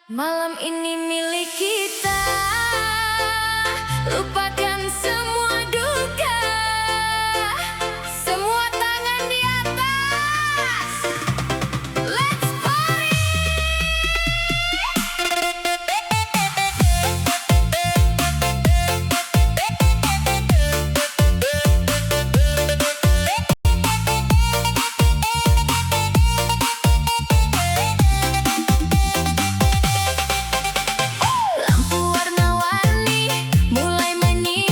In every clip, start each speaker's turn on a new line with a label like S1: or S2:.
S1: Malam ini milik kita, lupakan semua duka, semua tangan di atas, let's party! Lampu warna-warni mulai menyinari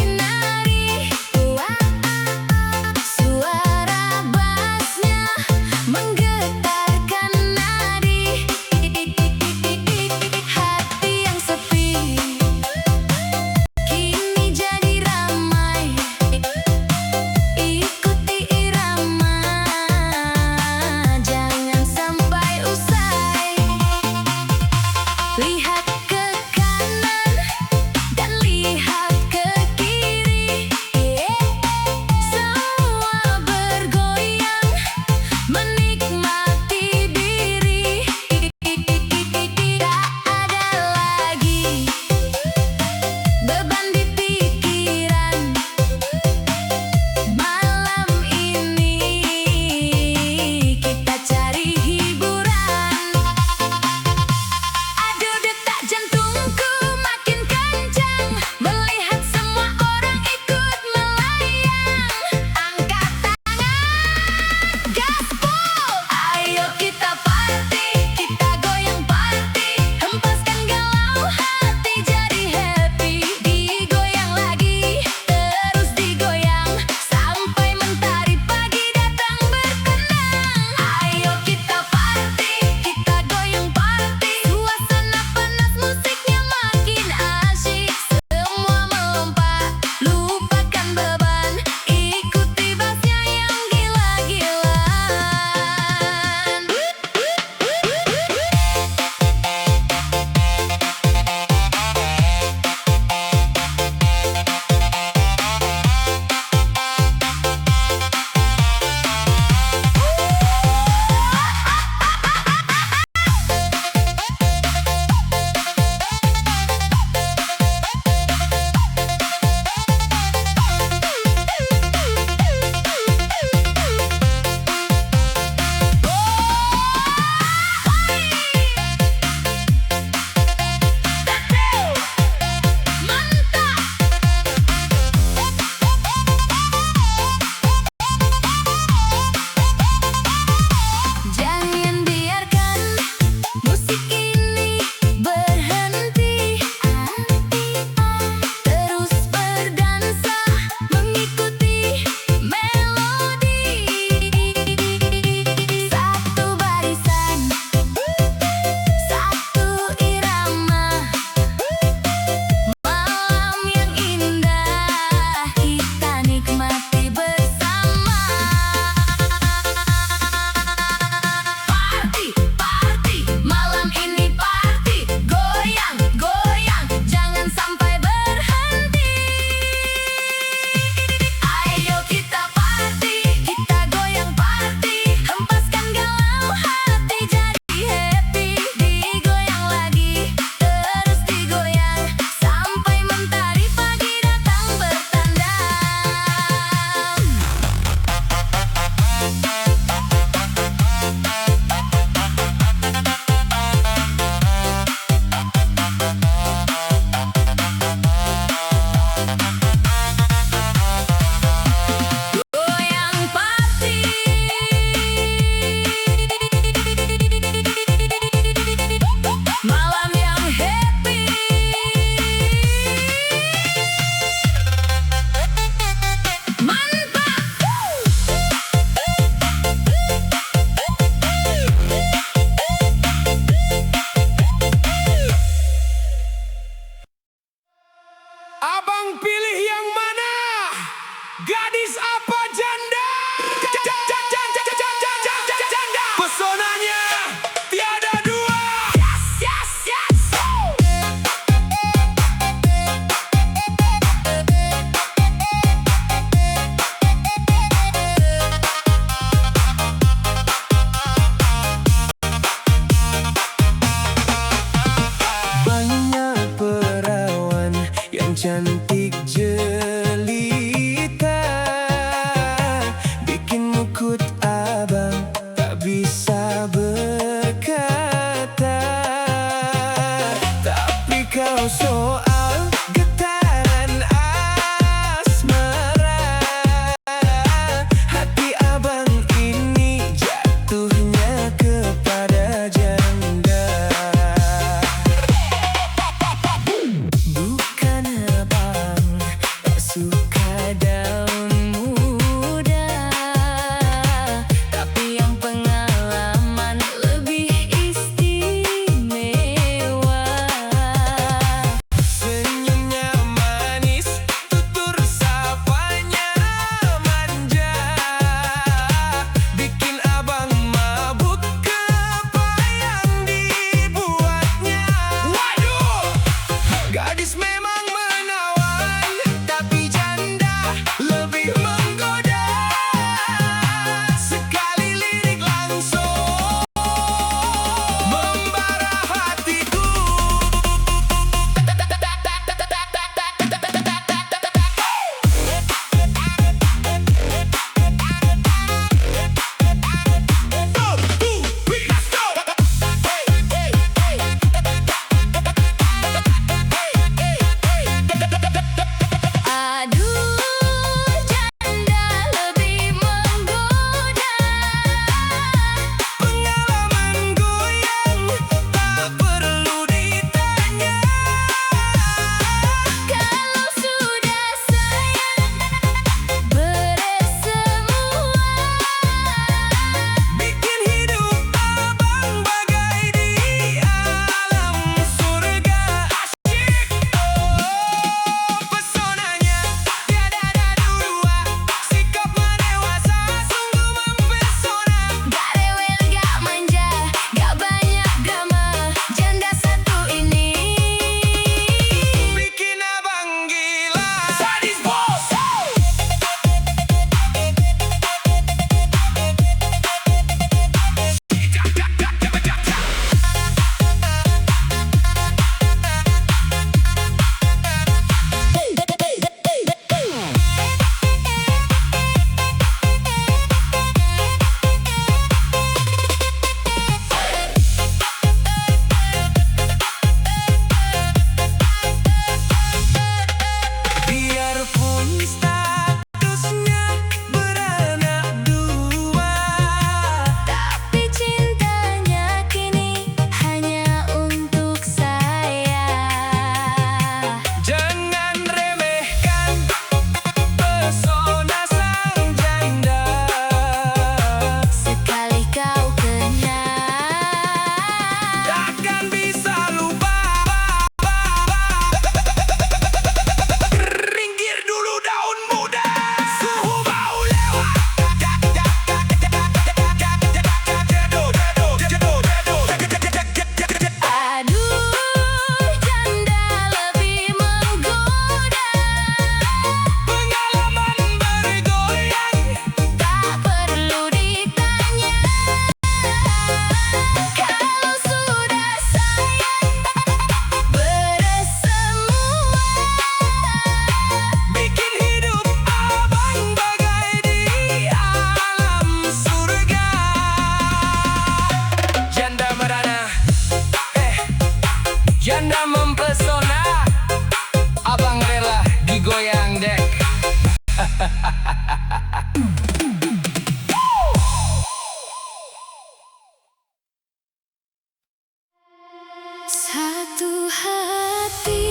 S1: hati,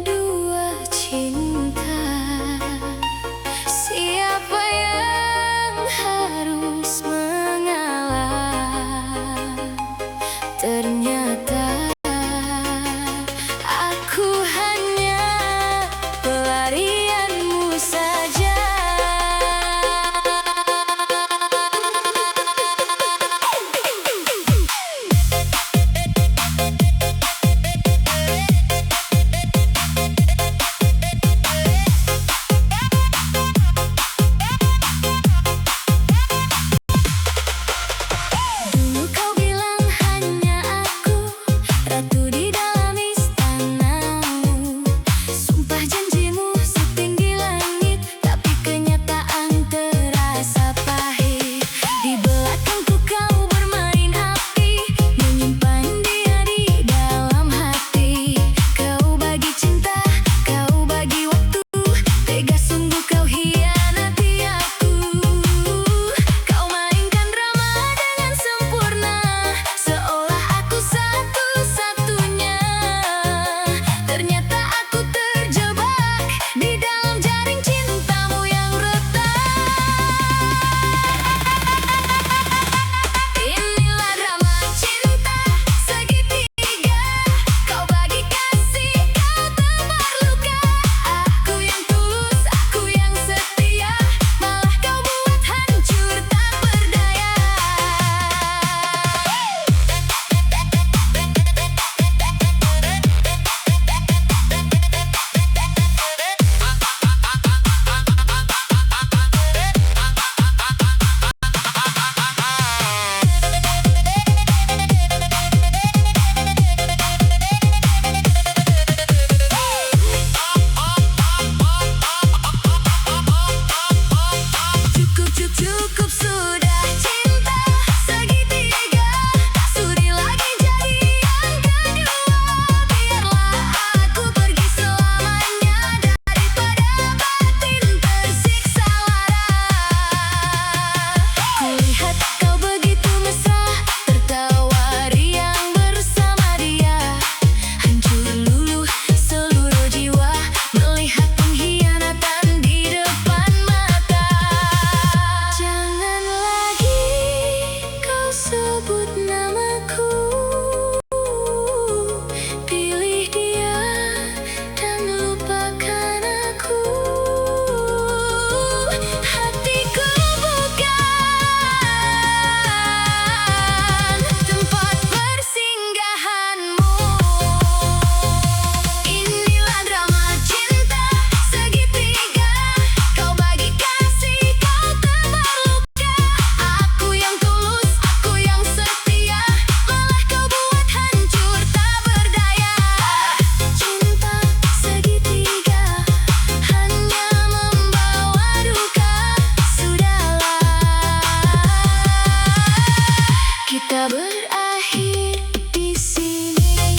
S1: dua cinta. Siapa yang harus mengalah? Ternyata aku hanya pelarianmu saja. Dulu kau bilang hanya aku, ratu di dalam istanamu. Sumpah janjimu setinggi langit, tapi kenyataan terasa pahit. Di belakangku kau bermain api, menyimpan dia di dalam hati. Kau bagi cinta, kau bagi waktu, tega sungguh kau hianati aku. Kau mainkan drama dengan sempurna, seolah aku satu-satunya. Ternyata aku terjebak di dalam jaring cintamu yang retak. Inilah drama cinta segitiga. Kau bagi kasih, kau tebar luka. Aku yang tulus, aku yang setia, malah kau buat hancur tak berdaya. Cukup sudah cinta segitiga, tak sudi lagi jadi yang kedua. Biarlah aku pergi selamanya, daripada batin tersiksa lara. Kulihat kau begitu mesra, tertawa riang bersama dia. Hancur luluh seluruh jiwa, melihat pengkhianatan di depan mata. Jangan lagi kau sebut namaku, pilih dia dan lupakan aku. Hatiku bukan tempat persinggahanmu. Inilah drama cinta segitiga. Kau bagi kasih, kau tebar luka. Aku yang tulus, aku yang setia, malah kau buat hancur tak berdaya. Cinta segitiga hanya membawa duka. Sudahlah, kita berakhir di sini.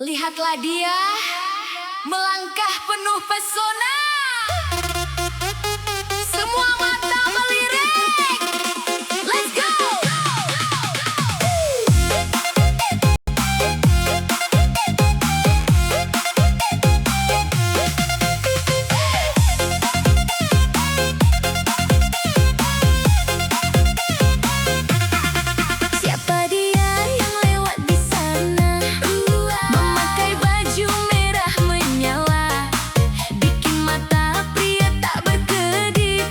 S1: Lihatlah dia melangkah penuh pesona. Semua mata melirik. Let's go. Siapa dia yang lewat di sana, memakai baju merah menyala, bikin mata pria tak berkedip.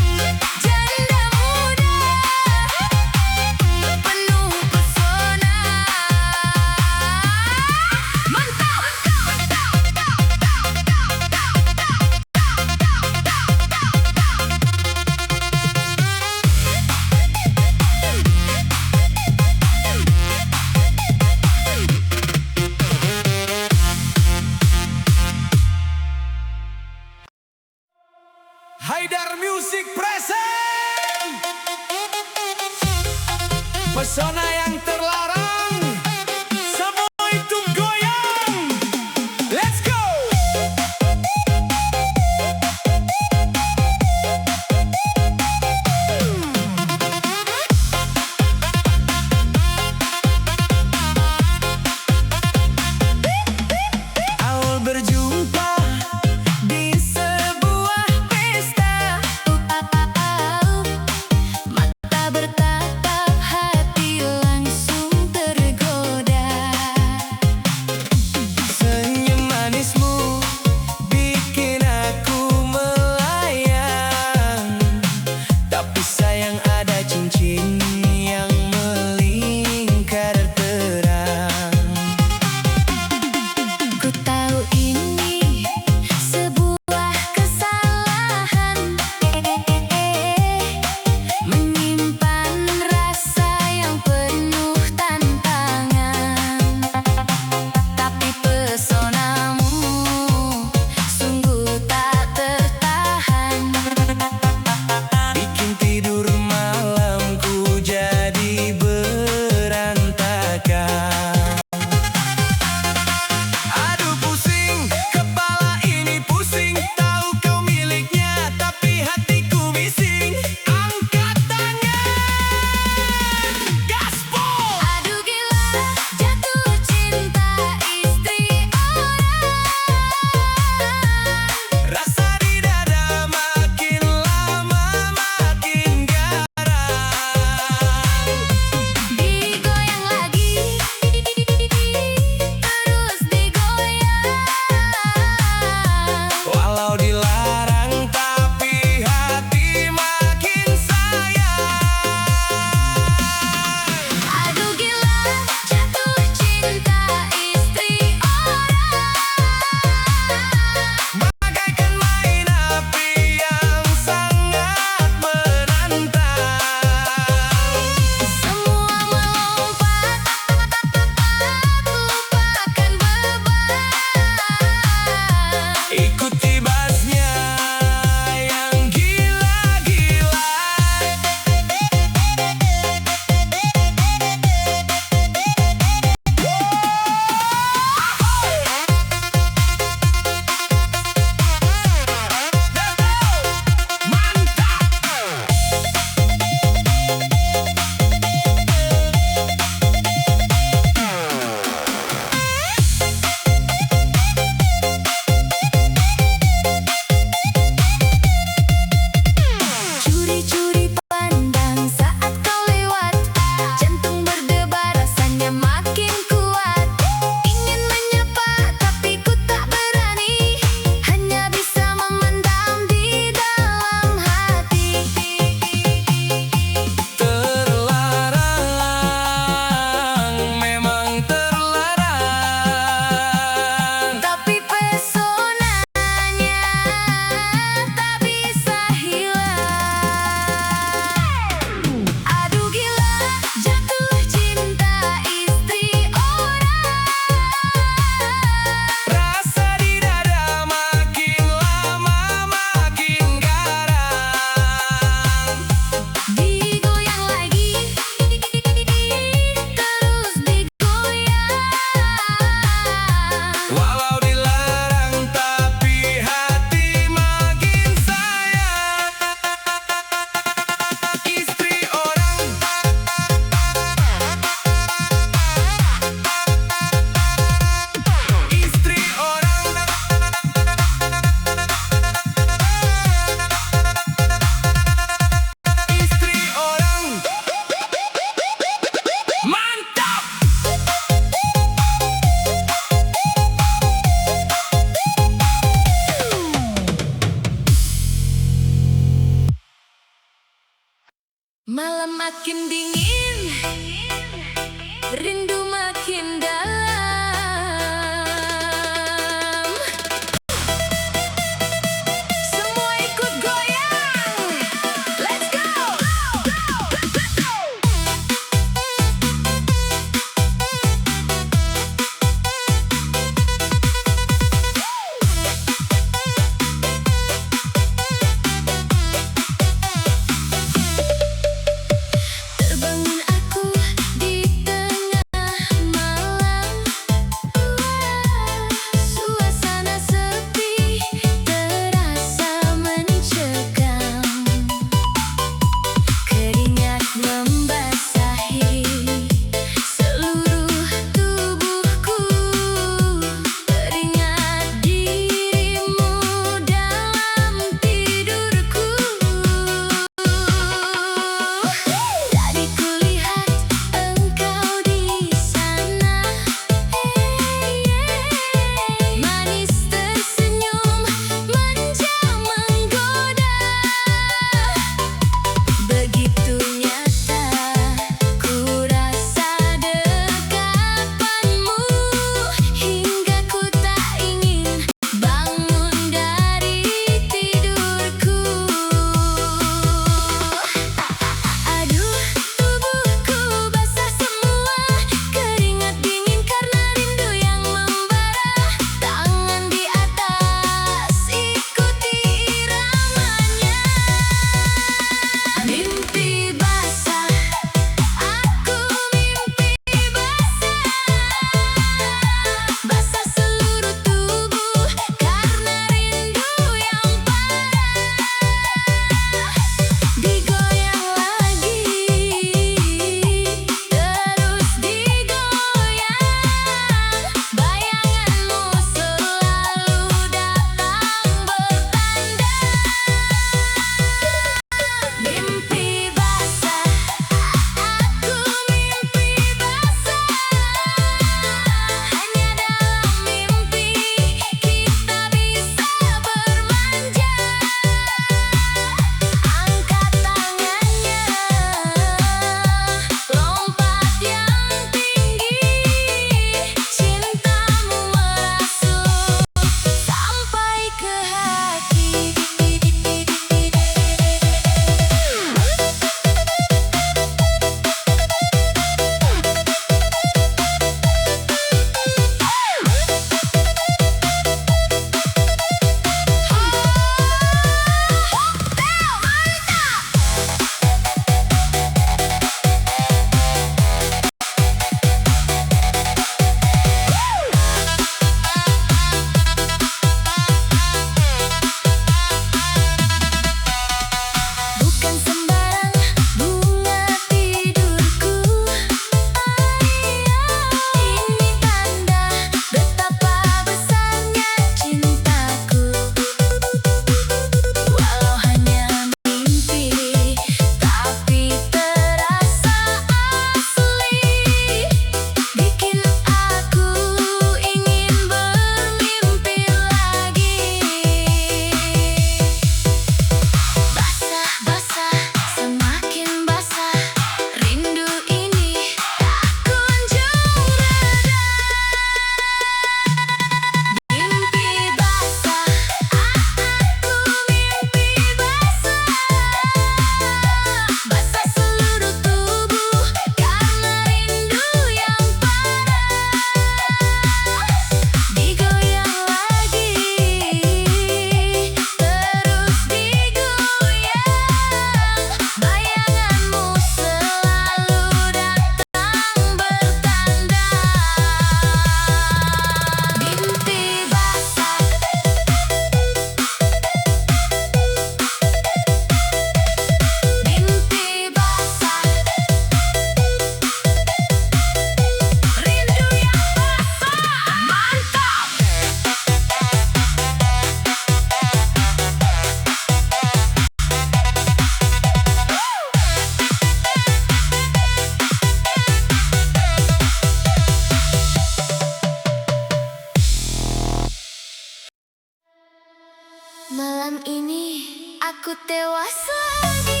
S1: malam ini aku tewas lagi.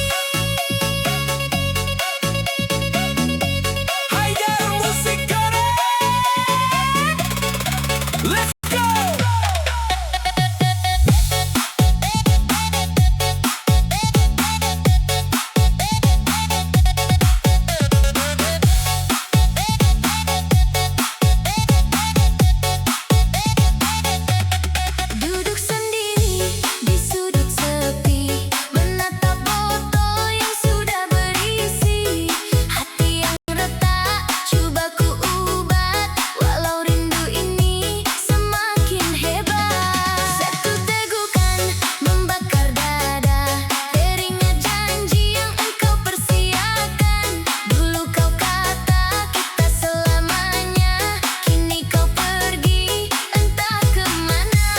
S2: Haidar Musik Keren. Let's go.
S1: Duduk sendiri di sudut sepi, menatap botol yang sudah berisi. Hati yang retak coba ku ubah, walau rindu ini semakin hebat. Satu tegukan membakar dada, teringat janji yang engkau persiakan. Dulu kau kata kita selamanya, kini kau pergi entah kemana.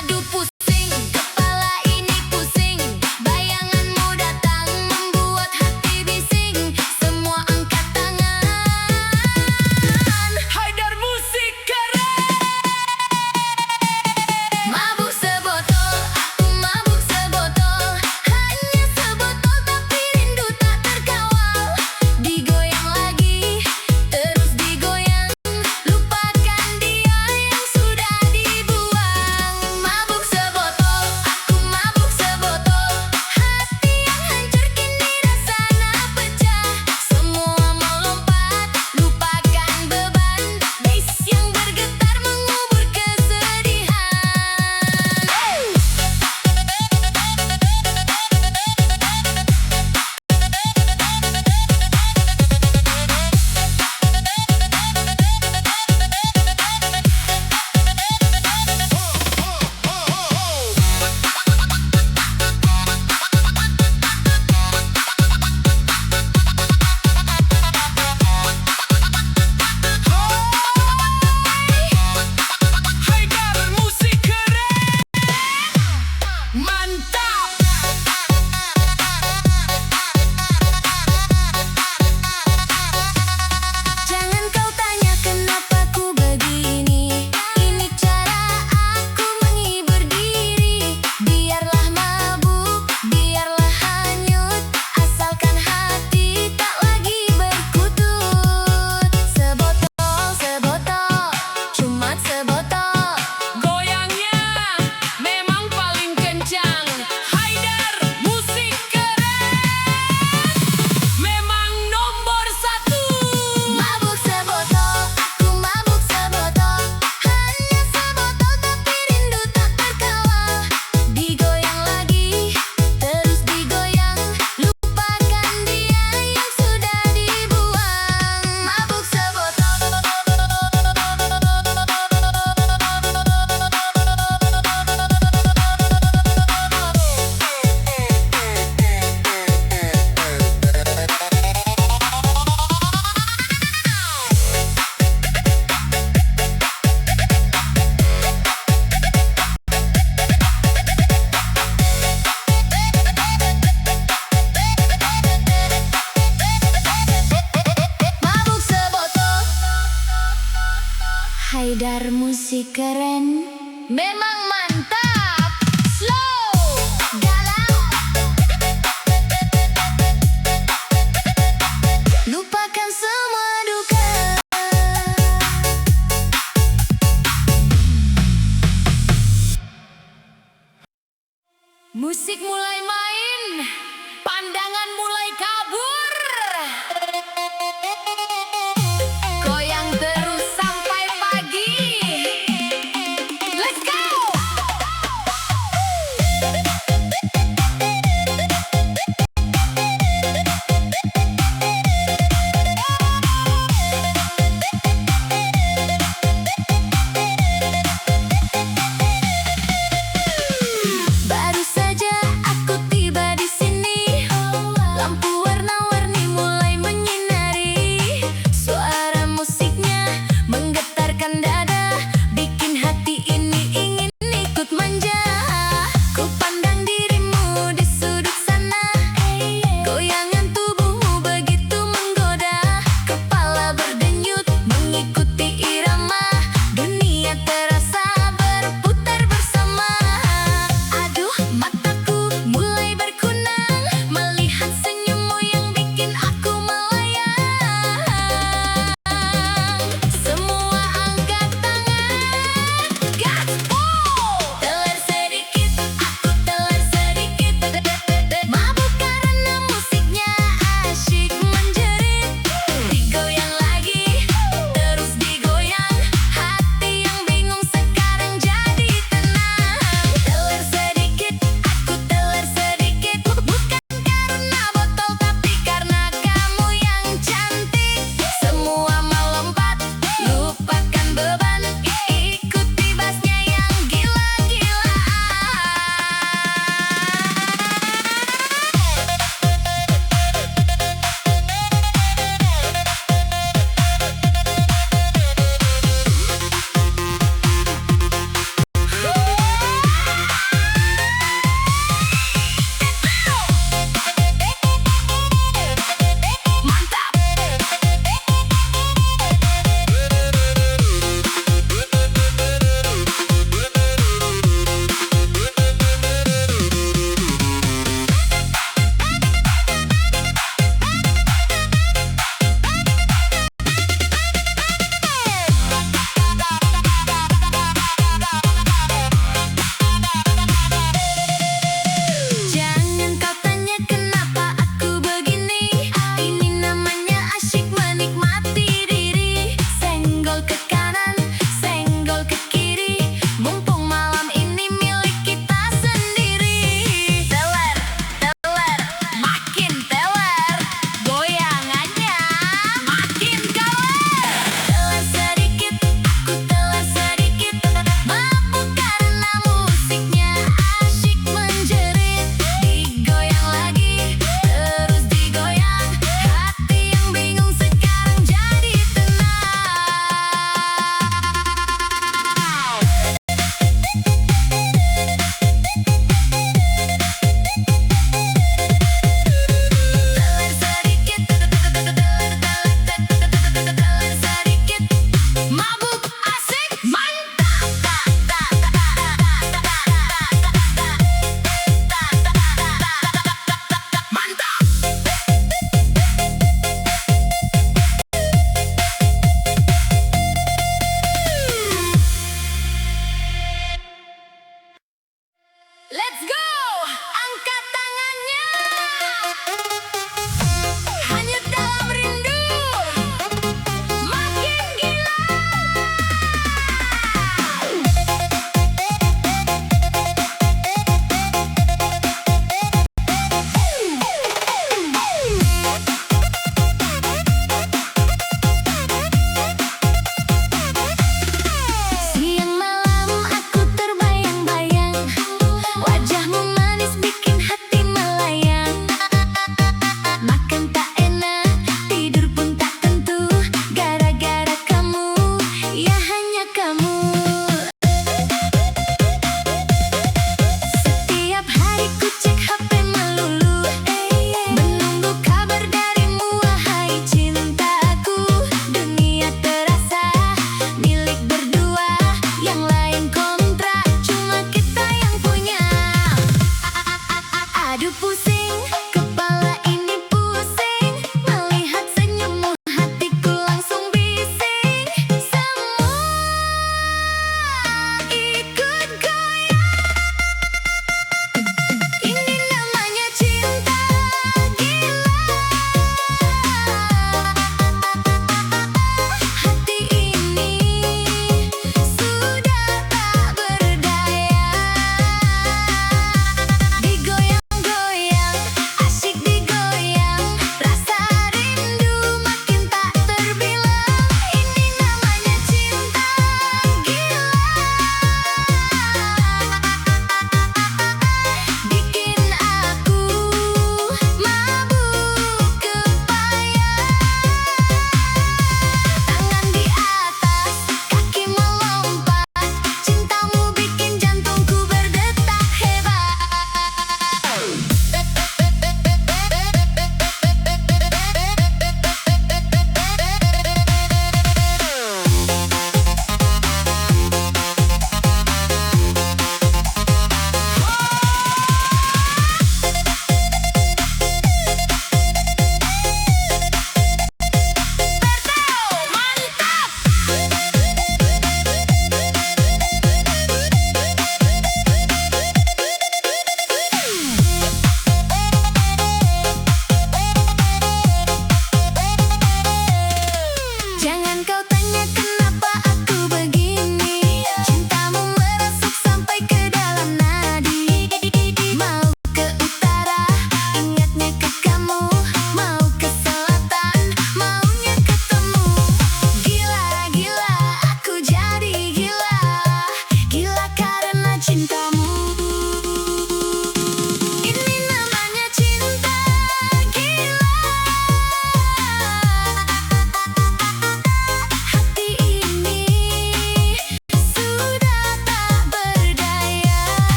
S1: Aduh pusing, kepala ini pusing. Bayanganmu datang membuat hati bising. Semua angkat tangan.
S2: Haidar Musik Keren.
S1: Mabuk sebotol, aku mabuk sebotol. Hanya sebotol tapi rindu tak terkawal. Digoyang lagi, terus digoyang. Lupakan dia yang sudah dibuang. Mabuk sebotol, aku mabuk sebotol. Hati yang hancur kini rasanya pecah. Semua melompat, lupakan beban. Bis yang bergetar mengubur kesedihan.
S2: Haidar Musik Keren. Mantap.
S1: Jangan kau tanya kenapa ku begini. Ini cara aku menghibur diri. Biarlah mabuk, biarlah hanyut, asalkan hati tak lagi berkutut. Sebotol, sebotol, cuma sebotol.
S2: Goyangnya memang paling kencang. Haidar Musik Keren. Memang nomor satu.
S1: Mabuk sebotol, aku mabuk sebotol. Hanya sebotol tapi rindu tak terkawal. Digoyang lagi, terus digoyang. Lupakan dia yang sudah dibuang. Mabuk sebotol. Mabuk sebotol. Haidar Musik Keren. Memang mantap. Slow, galau. Lupakan semua duka. Musik mulai